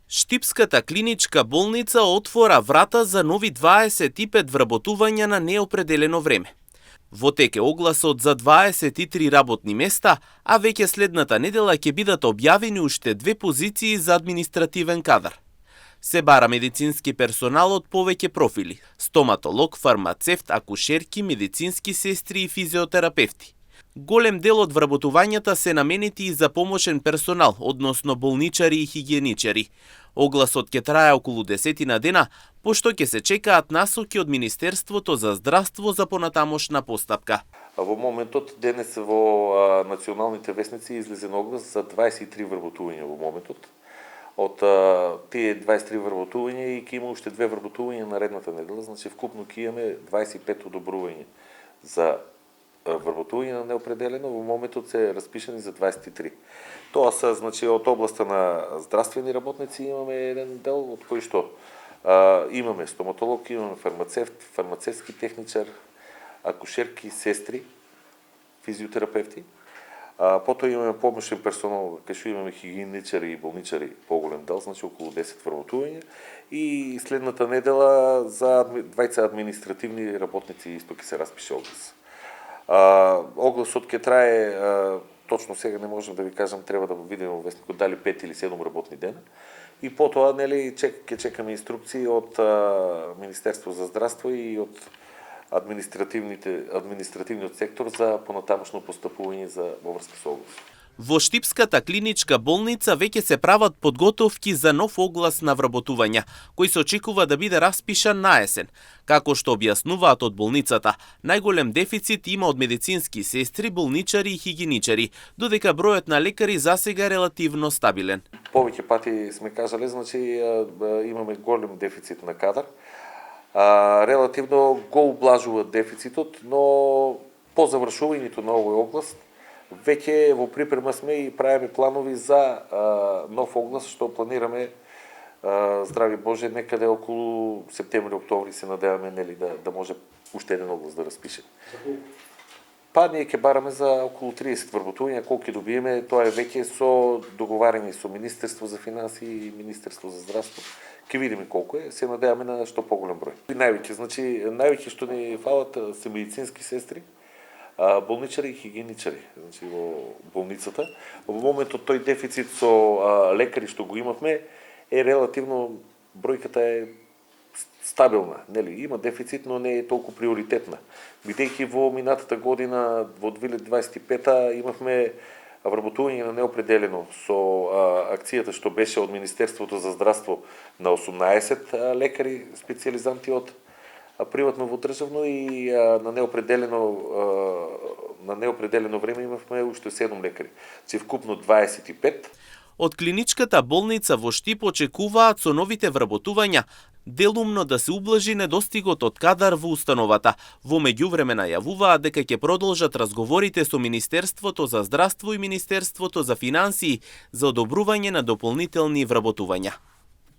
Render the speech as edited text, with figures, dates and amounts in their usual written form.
Штипската клиничка болница отвора врата за нови 25 вработувања на неопределено време. Во тек е огласот за 23 работни места, а веќе следната недела ќе бидат објавени уште 2 позиции за административен кадар. Се бара медицински персонал од повеќе профили: стоматолог, фармацевт, акушерки, медицински сестри и физиотерапевти. Голем дел од вработувањата се наменети и за помошен персонал, односно болничари и хигиеничари. Огласот ќе трае околу 10 дена, пошто ќе се чекаат насоки од Министерството за здравство за понатамошна постапка. Во моментот денес во националните весници излезе оглас за 23 вработувања во моментот. Од тие 23 вработувања и ќе има уште 2 вработувања наредната недела, значи вкупно ќе имаме 25 одобрувања за вработување на неопределено, во моментот се распишани за 23. Тоа се, значи, од областа на здравствени работници имаме еден дел, од кој што имаме стоматолог, имаме фармацевт, фармацевски техничар, акушерки, сестри, физиотерапевти. Потоа имаме помошен персонал, кај што имаме хигиеничари и болничари, поголем дел, значи околу 10 вработувања. И следната недела за 20 административни работници исто ќе се распише оглас. Огласот ќе трае, точно сега не можем да ви кажам, треба да го видиме во вестникот дали 5 или 7 работни дена. И потоа, нели, ќе чекаме инструкции од Министерство за здравство и од административниот сектор за понатамошно постапување во врска со оглас. Во Штипската клиничка болница веќе се прават подготовки за нов оглас на вработувања, кој се очекува да биде распишан на есен. Како што објаснуваат од болницата, најголем дефицит има од медицински сестри, болничари и хигиеничари, додека бројот на лекари засега е релативно стабилен. Повеќе пати сме кажале, значи имаме голем дефицит на кадар. Релативно го ублажува дефицитот, но по завршувањето на овој оглас веќе во припрема сме и правиме планови за нов оглас, што планираме, здрави Боже, некаде околу септември-октомври се надеваме, нели, да може уште еден оглас да распише. Па ние ќе бараме за околу 30 вработувања, колку ќе добиеме, тоа е веќе со договарање со Министерство за финансии и Министерство за здравство. Ќе видиме колку е, се надеваме на што поголем број. Највеќе што ни фалат се медицински сестри, болничари и хигиеничари, значи во болницата. Во моментот тој дефицит со лекари што го имавме е релативно, бројката е стабилна, нели? Има дефицит, но не е толку приоритетна. Бидејќи во минатата година, во 2025 имавме вработување на неопределено со акцијата што беше од Министерството за здравство на 18 лекари специјализанти од приватно во државно и на неопределено време имавме уште 7 лекари. Че вкупно 25. Од клиничката болница во Штип очекуваат со новите вработувања делумно да се ублажи недостигот од кадар во установата. Во меѓувреме најавуваат дека ќе продолжат разговорите со Министерството за здравство и Министерството за финансии за одобрување на дополнителни вработувања.